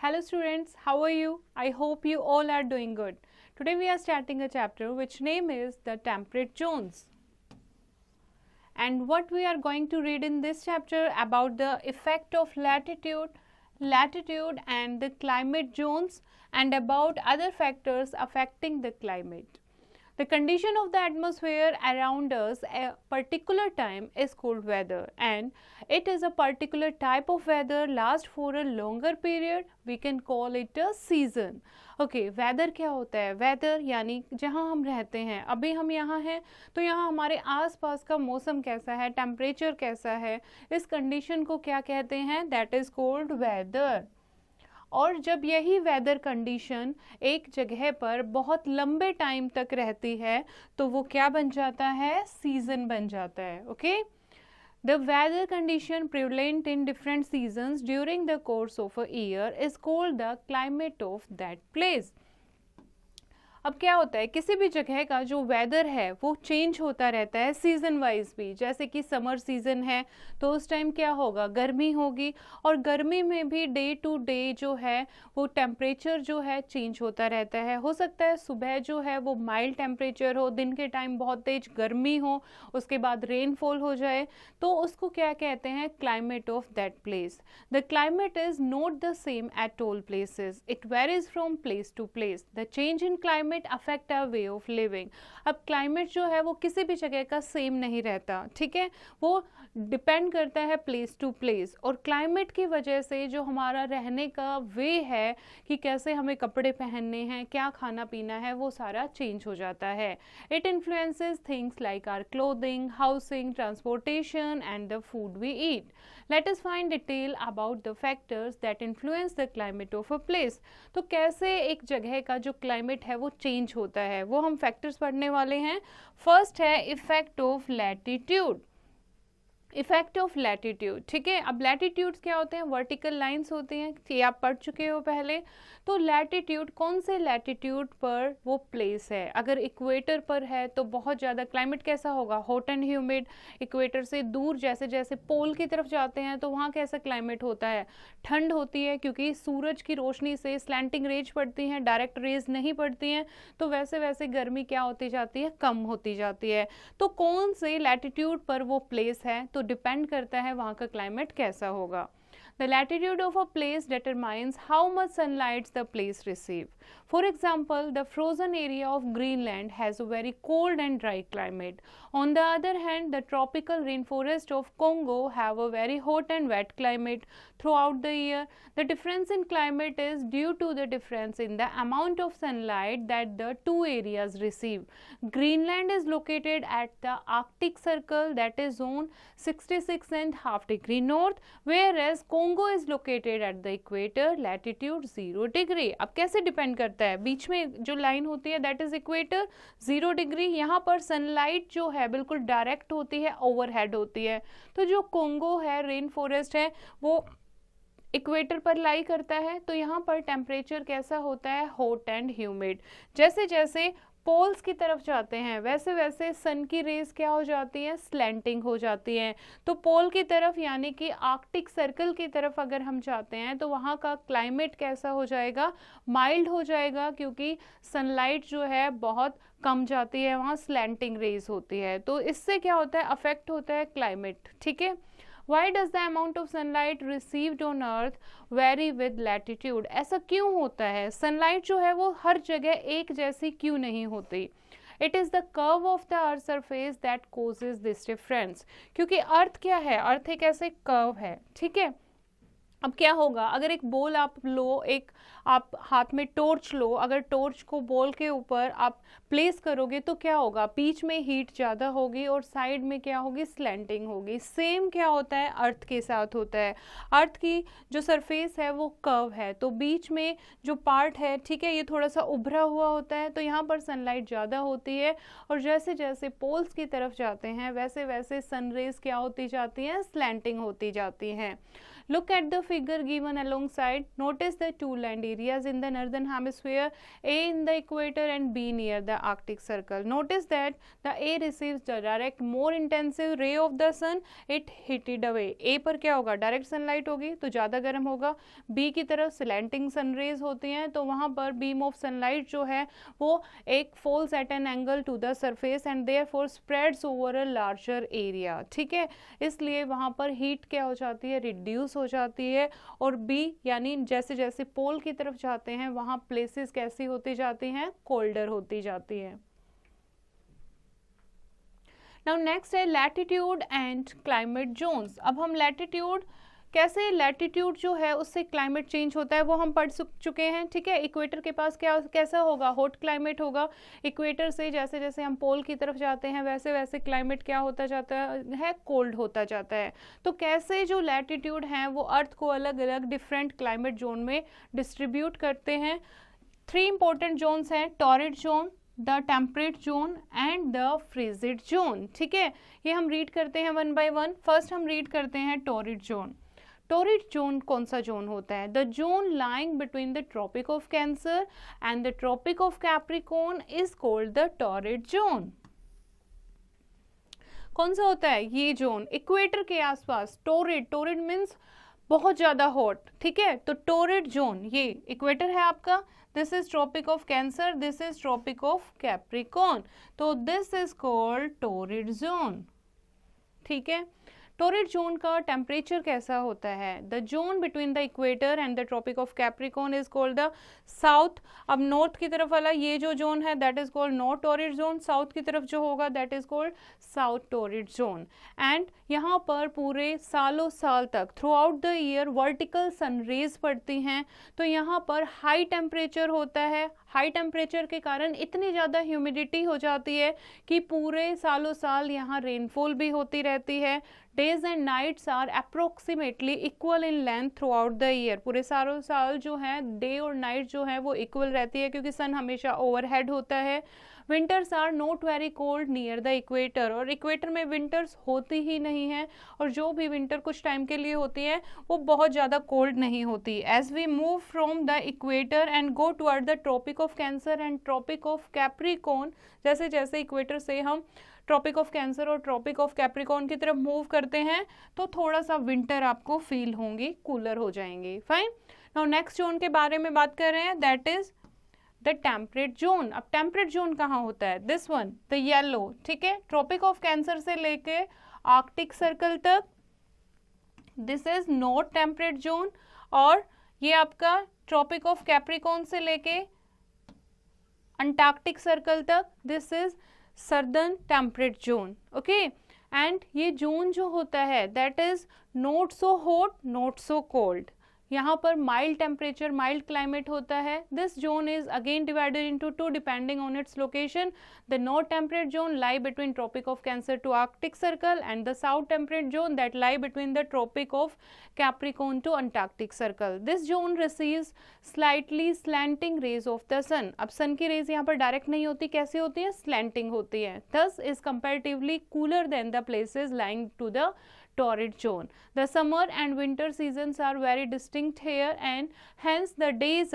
Hello students, how are you? I hope you all are doing good. Today we are starting a chapter which name is the temperate zones. And what we are going to read in this chapter about the effect of latitude and the climate zones and about other factors affecting the climate. The condition of the atmosphere around us a particular time is called weather, and it is a particular type of weather last for a longer period. We can call it a season. Okay, weather क्या होता है? weather यानी जहाँ हम रहते हैं, अभी हम यहाँ हैं तो यहाँ हमारे आसपास का मौसम कैसा है, टेम्परेचर कैसा है, इस कंडीशन को क्या कहते हैं? That is called weather. और जब यही वेदर कंडीशन एक जगह पर बहुत लंबे टाइम तक रहती है तो वो क्या बन जाता है? सीजन बन जाता है. Okay, the weather condition prevalent in different seasons during the course of a year is called the climate of that place. अब क्या होता है, किसी भी जगह का जो वेदर है वो चेंज होता रहता है सीजन वाइज भी. जैसे कि समर सीजन है तो उस टाइम क्या होगा? गर्मी होगी, और गर्मी में भी डे टू डे जो है वो टेम्परेचर जो है चेंज होता रहता है. हो सकता है सुबह जो है वो माइल्ड टेम्परेचर हो, दिन के टाइम बहुत तेज गर्मी हो, उसके बाद रेनफॉल हो जाए, तो उसको क्या कहते हैं? Climate of that place. The climate is not the same at all places, it varies from place to place. The change in climate affect our way of living. अब क्लाइमेट जो है वो किसी भी जगह का सेम नहीं रहता, ठीक है, वो डिपेंड करता है प्लेस टू प्लेस. और क्लाइमेट की वजह से जो हमारा रहने का वे है कि कैसे हमें कपड़े पहनने हैं, क्या खाना पीना है, वो सारा चेंज हो जाता है. It influences things like our clothing, housing, transportation and the food we eat. Let us find detail about the factors that influence the climate of a place. तो कैसे एक जगह का जो क्लाइमेट है वो चेंज होता है, वो हम फैक्टर्स पढ़ने वाले हैं. फर्स्ट है effect of latitude. Effect of latitude, ठीक है. अब लैटिट्यूड्स क्या होते हैं? वर्टिकल लाइंस होती हैं, ये आप पढ़ चुके हो पहले. तो लैटिट्यूड कौन से लैटिट्यूड पर वो प्लेस है. अगर इक्वेटर पर है तो बहुत ज़्यादा क्लाइमेट कैसा होगा? Hot and humid. इक्वेटर से दूर जैसे जैसे पोल की तरफ जाते हैं तो वहाँ कैसा क्लाइमेट होता है? ठंड होती है, क्योंकि सूरज की रोशनी से स्लैंटिंग रेज पड़ती हैं, डायरेक्ट रेज नहीं पड़ती हैं, तो वैसे वैसे गर्मी क्या होती जाती है? कम होती जाती है. तो कौन से लैटिट्यूड पर वो प्लेस है तो डिपेंड करता है वहाँ का क्लाइमेट कैसा होगा. The latitude of a place determines how much sunlight the place receives. For example, the frozen area of Greenland has a very cold and dry climate. On the other hand, the tropical rainforest of Congo have a very hot and wet climate throughout the year. The difference in climate is due to the difference in the amount of sunlight that the two areas receive. Greenland is located at the Arctic Circle, that is zone 66.5 degree north, whereas Congo is located at the equator, latitude 0 degree. अब कैसे depend करता है? बीच में जो line होती है that is equator 0 degree. यहाँ पर सनलाइट जो है बिल्कुल डायरेक्ट होती है, ओवरहेड होती है. तो जो कोंगो है, रेन फॉरेस्ट है, वो इक्वेटर पर लाई करता है, तो यहाँ पर टेम्परेचर कैसा होता है? Hot and humid. जैसे जैसे पोल्स की तरफ जाते हैं वैसे वैसे सन की रेज क्या हो जाती हैं? स्लैंटिंग हो जाती हैं. तो पोल की तरफ यानी कि आर्कटिक सर्कल की तरफ अगर हम जाते हैं तो वहाँ का क्लाइमेट कैसा हो जाएगा? माइल्ड हो जाएगा, क्योंकि सनलाइट जो है बहुत कम जाती है, वहाँ स्लैंटिंग रेज होती है. तो इससे क्या होता है? अफेक्ट होता है क्लाइमेट, ठीक है. Why does the amount of sunlight received on earth vary with latitude? ऐसा क्यों होता है? सनलाइट जो है वो हर जगह एक जैसी क्यों नहीं होती? It is the curve of the earth surface that causes this difference. क्योंकि अर्थ क्या है? अर्थ एक ऐसे कर्व है, ठीक है. अब क्या होगा? अगर एक बॉल आप लो, एक आप हाथ में टॉर्च लो, अगर टॉर्च को बॉल के ऊपर आप प्लेस करोगे तो क्या होगा? बीच में हीट ज़्यादा होगी और साइड में क्या होगी? स्लैंटिंग होगी. सेम क्या होता है? अर्थ के साथ होता है. अर्थ की जो सरफेस है वो कर्व है, तो बीच में जो पार्ट है, ठीक है, ये थोड़ा सा उभरा हुआ होता है, तो यहाँ पर सनलाइट ज़्यादा होती है. और जैसे जैसे पोल्स की तरफ जाते हैं वैसे वैसे सनरेज क्या होती जाती हैं? स्लैंटिंग होती जाती हैं. Look at the figure given alongside. Notice the two land areas in the northern hemisphere, A in the equator and B near the Arctic Circle. Notice that the A receives the direct more intensive ray of the sun, it heated away. A पर क्या होगा, direct sunlight होगी तो ज़्यादा गर्म होगा. B की तरफ स्लैंटिंग सन रेज होती हैं तो वहाँ पर बीम ऑफ सनलाइट जो है वो एक falls at an angle to the surface and therefore spreads over a larger area. ठीक है, इसलिए वहाँ पर हीट क्या हो जाती है, रिड्यूस हो जाती है. और बी यानी जैसे जैसे पोल की तरफ जाते हैं वहाँ प्लेसेस कैसी होती जाती हैं, कोल्डर होती जाती हैं. नाउ नेक्स्ट है लैटिट्यूड एंड क्लाइमेट जोन्स. अब हम लैटिट्यूड कैसे, लैटिट्यूड जो है उससे क्लाइमेट चेंज होता है वो हम पढ़ चुके हैं. ठीक है, इक्वेटर के पास क्या कैसा होगा, हॉट क्लाइमेट होगा. इक्वेटर से जैसे जैसे हम पोल की तरफ जाते हैं वैसे वैसे क्लाइमेट क्या होता जाता है, कोल्ड होता जाता है. तो कैसे जो लैटिट्यूड हैं वो अर्थ को अलग अलग डिफरेंट क्लाइमेट जोन में डिस्ट्रीब्यूट करते हैं. 3 इंपॉर्टेंट जोन्स हैं, torrid zone, the temperate zone and the frigid zone. ठीक है, ये हम रीड करते हैं वन बाय वन. फर्स्ट हम रीड करते हैं टॉरिड जोन. टॉरिड जोन कौन सा जोन होता है, the zone lying between the Tropic of Cancer and the Tropic of Capricorn is called the torrid zone. कौन सा होता है ये जोन, इक्वेटर के आसपास. टॉरिड, टॉरिड मीन्स बहुत ज्यादा हॉट. ठीक है, तो टॉरिड जोन ये इक्वेटर है आपका. This is Tropic of Cancer, this is Tropic of Capricorn, तो this is called torrid zone. ठीक है, टॉरिड जोन का टेम्परेचर कैसा होता है, the zone between the equator and the Tropic of Capricorn is called the south. अब north की तरफ वाला ये जो जोन है that is called north torrid zone, south की तरफ जो होगा that is called south torrid zone. And यहाँ पर पूरे सालों साल तक through out the year vertical sun rays पड़ती हैं, तो यहाँ पर हाई टेम्परेचर होता है. हाई टेम्परेचर के कारण इतनी ज़्यादा ह्यूमिडिटी हो जाती है कि पूरे सालों साल यहाँ रेनफॉल भी होती रहती है. Days and nights are approximately equal in length through out the year. पूरे सालों साल जो है डे और नाइट जो है वो इक्वल रहती है क्योंकि सन हमेशा ओवरहेड होता है. Winters are not very cold near the equator, और इक्वेटर में विंटर्स होती ही नहीं है, और जो भी विंटर कुछ टाइम के लिए होती है वो बहुत ज़्यादा कोल्ड नहीं होती. As we move from the equator and go toward the Tropic of Cancer and Tropic of Capricorn, जैसे जैसे इक्वेटर से हम ट्रॉपिक ऑफ कैंसर और ट्रॉपिक ऑफ कैप्रिकॉर्न की तरफ मूव करते हैं तो थोड़ा सा विंटर आपको फील होंगी, कूलर हो जाएंगी. फाइन. नाउ नेक्स्ट जोन के बारे में बात कर रहे हैं, that is the temperate zone. अब टेम्परेट जोन कहाँ होता है, दिस वन, द येलो. ठीक है, ट्रॉपिक ऑफ कैंसर से लेके आर्कटिक सर्कल तक, this is north temperate zone. और ये आपका ट्रॉपिक ऑफ कैप्रिकॉर्न से लेके अंटार्कटिक सर्कल तक, this is southern temperate zone. Okay, and ये जोन जो होता है that is not so hot not so cold. यहाँ पर माइल्ड टेम्परेचर, माइल्ड क्लाइमेट होता है. This zone is again divided into 2 depending on its location. The north temperate zone lie between Tropic of cancer to Arctic Circle and the south temperate zone that lie between the Tropic of Capricorn to Antarctic Circle. This zone receives slightly slanting rays of the sun. अब sun की raise यहाँ पर direct नहीं होती, कैसी होती है, slanting होती है. thus is comparatively cooler than the places lying to the torrid zone. The summer and winter seasons are very distinct here, and hence the days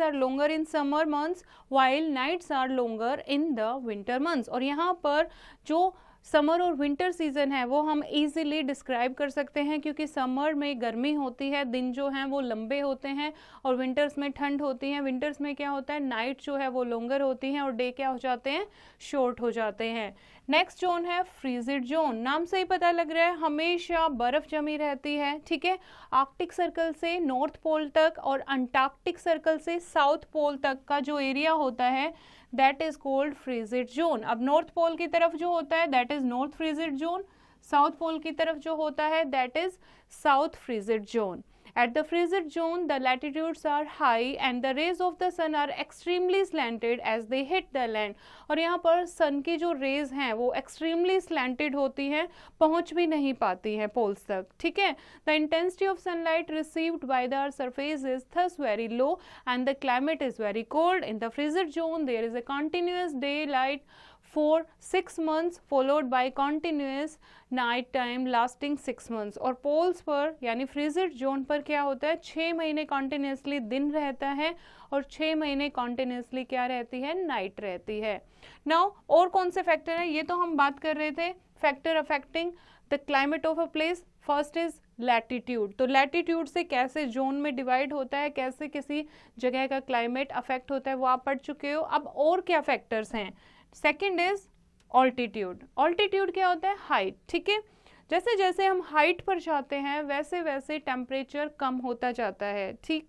are longer in summer months while nights are longer in the winter months. और यहाँ पर जो summer और winter season है वो हम easily describe कर सकते हैं क्योंकि समर में गर्मी होती है, दिन जो हैं वो लंबे होते हैं, और विंटर्स में ठंड होती है. विंटर्स में क्या होता है, नाइट जो है वो लॉन्गर होती हैं और डे क्या हो जाते हैं, शॉर्ट हो जाते हैं. नेक्स्ट जोन है फ्रीजिड जोन. नाम से ही पता लग रहा है हमेशा बर्फ जमी रहती है. ठीक है, आर्कटिक सर्कल से नॉर्थ पोल तक और अंटार्कटिक सर्कल से साउथ पोल तक का जो एरिया होता है that is called frigid zone. अब नॉर्थ पोल की तरफ जो होता है that is north frigid zone, South Pole की तरफ जो होता है that is south frigid zone. At the frigid zone, the latitudes are high and the rays of the sun are extremely slanted as they hit the land. और यहाँ पर सन की जो रेज हैं वो extremely slanted होती हैं, पहुँच भी नहीं पाती हैं पोल्स तक. ठीक है, the intensity of sunlight received by the surface is thus very low and the climate is very cold. In the frigid zone, there is a continuous daylight for 6 months followed by continuous night time lasting 6 months। और poles पर यानी frigid zone पर क्या होता है, 6 महीने continuously दिन रहता है और 6 महीने कॉन्टिन्यूसली क्या रहती है, नाइट रहती है। नाउ और कौन से फैक्टर है, ये तो हम बात कर रहे थे factor affecting the climate of a place. First is latitude, तो लैटिट्यूड से कैसे जोन में डिवाइड होता है, कैसे किसी जगह का क्लाइमेट अफेक्ट होता है, वो आप पढ़ चुके हो। अब और क्या फैक्टर्स हैं, सेकंड इज ऑल्टीट्यूड। ऑल्टीट्यूड क्या होता है, हाइट, ठीक है। जैसे जैसे हम हाइट पर जाते हैं वैसे वैसे टेम्परेचर कम होता जाता है, ठीक।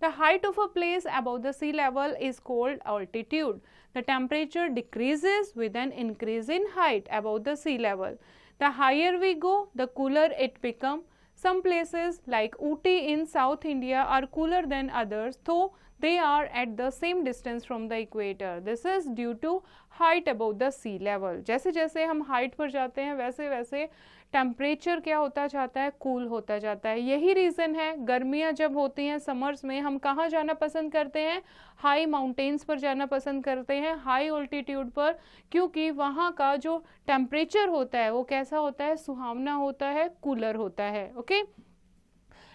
The height of a place above the sea level is called altitude. The temperature decreases with an increase in height above the sea level. The higher we go, the cooler it becomes. Some places like Ooty in South India are cooler than others, though they are at the same distance from the equator. This is due to height above the sea level. जैसे जैसे हम height पर जाते हैं वैसे वैसे temperature क्या होता जाता है, कूल होता जाता है। यही रीज़न है गर्मियाँ जब होती हैं समर्स में हम कहाँ जाना पसंद करते हैं, हाई माउंटेन्स पर जाना पसंद करते हैं, हाई ऑल्टीट्यूड पर, क्योंकि वहाँ का जो टेम्परेचर होता है वो कैसा होता है, सुहावना होता है, कूलर होता है। Okay,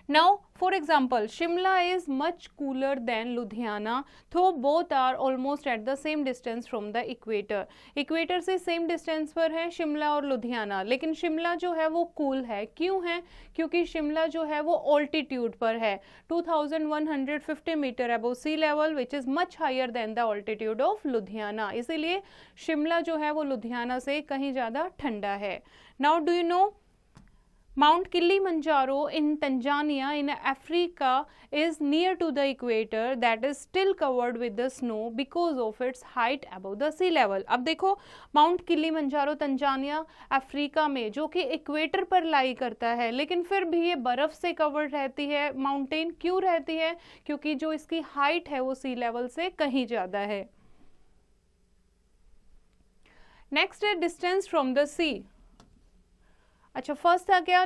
now for example Shimla is much cooler than Ludhiana, तो both are almost at the same distance from the equator. Equator से सेम डिस्टेंस पर है शिमला और लुधियाना, लेकिन शिमला जो है वो कूल है। क्यों है, क्योंकि शिमला जो है वो ऑल्टीट्यूड पर है 2150 metre above sea level, which is much higher than the altitude of Ludhiana. इसीलिए शिमला जो है वो लुधियाना से कहीं ज़्यादा ठंडा है। Now do you know Mount Kilimanjaro in Tanzania in Africa is near to the equator, that is still covered with the snow because of its height above the sea level। अब देखो माउंट किलीमंजारो तंजानिया अफ्रीका में जो कि equator पर लाई करता है, लेकिन फिर भी ये बर्फ से कवर्ड रहती है माउंटेन। क्यों रहती है, क्योंकि जो इसकी हाइट है वो सी लेवल से कहीं ज़्यादा है। नेक्स्ट है डिस्टेंस फ्रॉम द सी। अच्छा, फर्स्ट था क्या,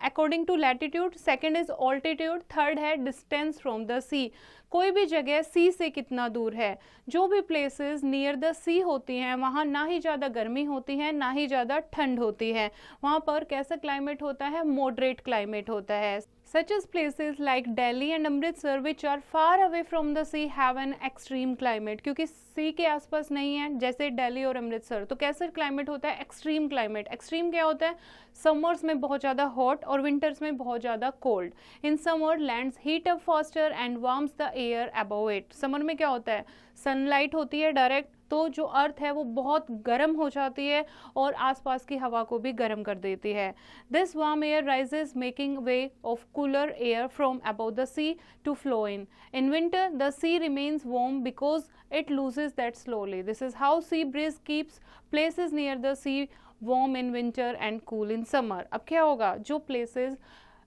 according to latitude, second is altitude, third है डिस्टेंस फ्रॉम द सी। कोई भी जगह सी से कितना दूर है। जो भी प्लेसेस नियर द सी होती हैं वहाँ ना ही ज़्यादा गर्मी होती है ना ही ज़्यादा ठंड होती है, वहाँ पर कैसा क्लाइमेट होता है, मॉडरेट क्लाइमेट होता है। Such as places like Delhi and Amritsar which are far away from the sea have an extreme climate। क्योंकि सी के आसपास नहीं है जैसे दिल्ली और अमृतसर, तो कैसा क्लाइमेट होता है, एक्सट्रीम क्लाइमेट। एक्सट्रीम क्या होता है, समर्स में बहुत ज़्यादा हॉट और विंटर्स में बहुत ज़्यादा cold. In summer lands heat up faster and warms the air above it. Summer में क्या होता है, सनलाइट होती है डायरेक्ट, तो जो अर्थ है वो बहुत गर्म हो जाती है और आसपास की हवा को भी गर्म कर देती है। This warm air rises making way of cooler air from above the sea to flow in. In winter the sea remains warm because it loses that slowly. This is how sea breeze keeps places near the sea warm in winter and cool in summer. अब क्या होगा, जो places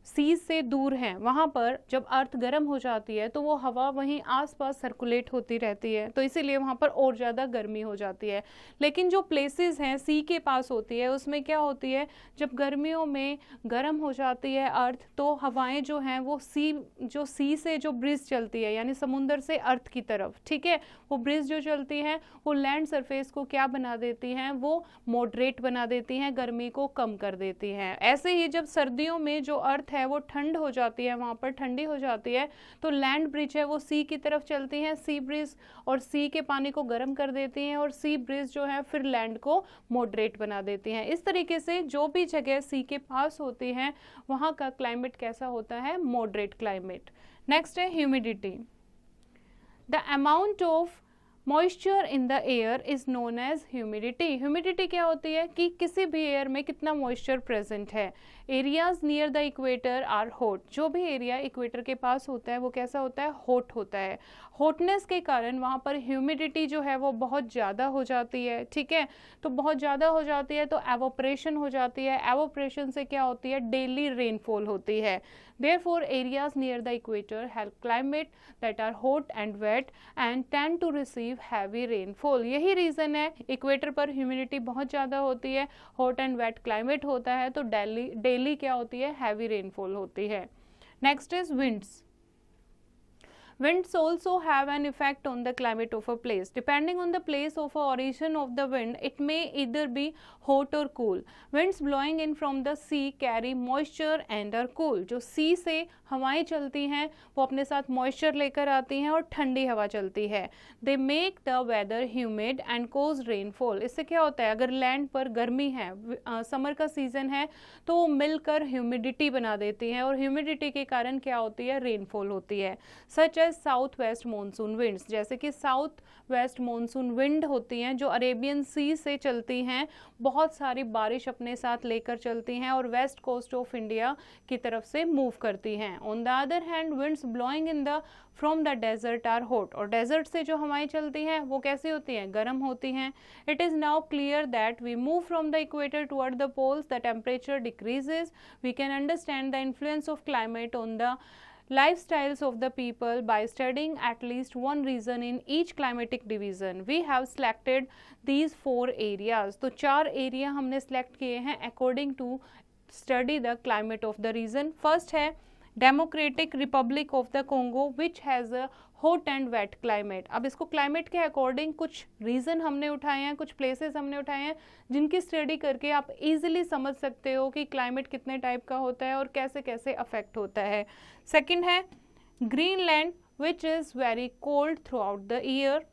सी से दूर हैं वहाँ पर जब अर्थ गर्म हो जाती है तो वो हवा वहीं आसपास सर्कुलेट होती रहती है, तो इसीलिए वहाँ पर और ज़्यादा गर्मी हो जाती है। लेकिन जो प्लेसेस हैं सी के पास होती है उसमें क्या होती है, जब गर्मियों में गर्म हो जाती है अर्थ तो हवाएं जो हैं वो सी से जो ब्रिज चलती है यानी समुंदर से अर्थ की तरफ, ठीक है, वो ब्रिज जो चलती हैं वो लैंड सरफेस को क्या बना देती हैं, वो मॉडरेट बना देती हैं, गर्मी को कम कर देती हैं। ऐसे ही जब सर्दियों में जो अर्थ है वो ठंड हो जाती है, वहाँ पर ठंडी हो जाती है, तो लैंड ब्रिज है वो सी की तरफ चलती हैं, सी ब्रिज और सी के पानी को गर्म कर देती हैं और सी ब्रिज जो है फिर लैंड को मॉडरेट बना देती हैं। इस तरीके से जो भी जगह सी के पास होती हैं वहाँ का क्लाइमेट कैसा होता है, मॉडरेट क्लाइमेट। नेक्स्ट है humidity. The amount of moisture in the air is known as humidity. Humidity क्या होती है कि किसी भी एयर में कितना मॉइस्चर प्रेजेंट है। Areas near the equator are hot. जो भी एरिया इक्वेटर के पास होता है वो कैसा होता है, हॉट होता है। हॉटनेस के कारण वहाँ पर ह्यूमिडिटी जो है वो बहुत ज़्यादा हो जाती है, ठीक है, तो बहुत ज़्यादा हो जाती है तो एवोपरेशन हो जाती है। एवोपरेशन से क्या होती है, डेली रेनफॉल होती है। Therefore, areas near the equator have climate that are hot and wet and tend to receive heavy rainfall। यही रीज़न है इक्वेटर पर ह्यूमिडिटी बहुत ज़्यादा होती है, हॉट एंड वेट क्लाइमेट होता है, तो डेली क्या होती है, हैवी रेनफॉल होती है। Next is winds. Winds also have an effect on the climate of a place. Depending on the place of origin of the wind, it may either be hot or cool. Winds blowing in from the sea carry moisture and are cool. जो sea से हवाएं चलती हैं वो अपने साथ moisture लेकर आती हैं और ठंडी हवा चलती है. They make the weather humid and cause rainfall. इससे क्या होता है, अगर लैंड पर गर्मी है, समर का सीजन है, तो वो मिलकर ह्यूमिडिटी बना देती है और ह्यूमिडिटी के कारण क्या होती है, रेनफॉल होती है. Such as south west monsoon winds, जैसे कि साउथ वेस्ट मानसून विंड होती हैं जो अरेबियन सी से चलती हैं, बहुत सारी बारिश अपने साथ लेकर चलती हैं और वेस्ट कोस्ट ऑफ इंडिया की तरफ से मूव करती हैं. On the other hand winds blowing in the from the desert are hot, और डेजर्ट से जो हवाएं चलती हैं वो कैसी होती हैं, गर्म होती हैं. It is now clear that we move from the equator toward the poles, the temperature decreases. We can understand the influence of climate on the lifestyles of the people by studying at least one region in each climatic division. We have selected these 4 areas. तो 4 area हमने select किए हैं according to study the climate of the region. First है Democratic Republic of the Congo which has a hot and wet climate. अब इसको climate के according कुछ reason हमने उठाए हैं, कुछ प्लेसेस हमने उठाए हैं जिनकी स्टडी करके आप इजीली समझ सकते हो कि क्लाइमेट कितने टाइप का होता है और कैसे कैसे अफेक्ट होता है. सेकंड है Greenland which is very cold through out the year.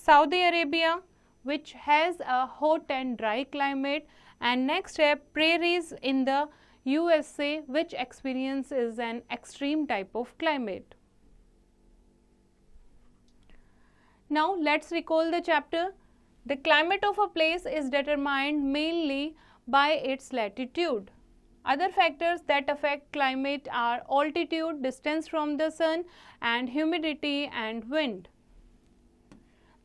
Saudi Arabia which has a hot and dry climate. And next है prairies in the USA which experiences an extreme type of climate. Now let's recall the chapter. The climate of a place is determined mainly by its latitude. Other factors that affect climate are altitude, distance from the sun, and humidity and wind.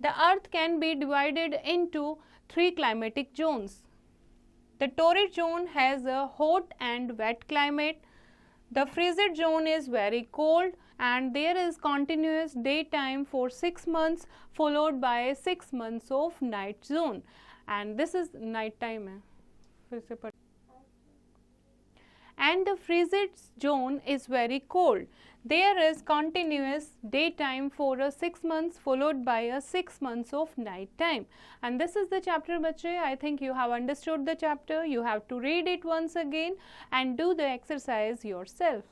The earth can be divided into 3 climatic zones. The torrid zone has a hot and wet climate. The frigid zone is very cold and there is continuous daytime for 6 months followed by 6 months of night zone. And this is night time. And the frigid zone is very cold. There is continuous daytime for a 6 months followed by a 6 months of night time. And this is the chapter, bache. I think you have understood the chapter. You have to read it once again and do the exercise yourself.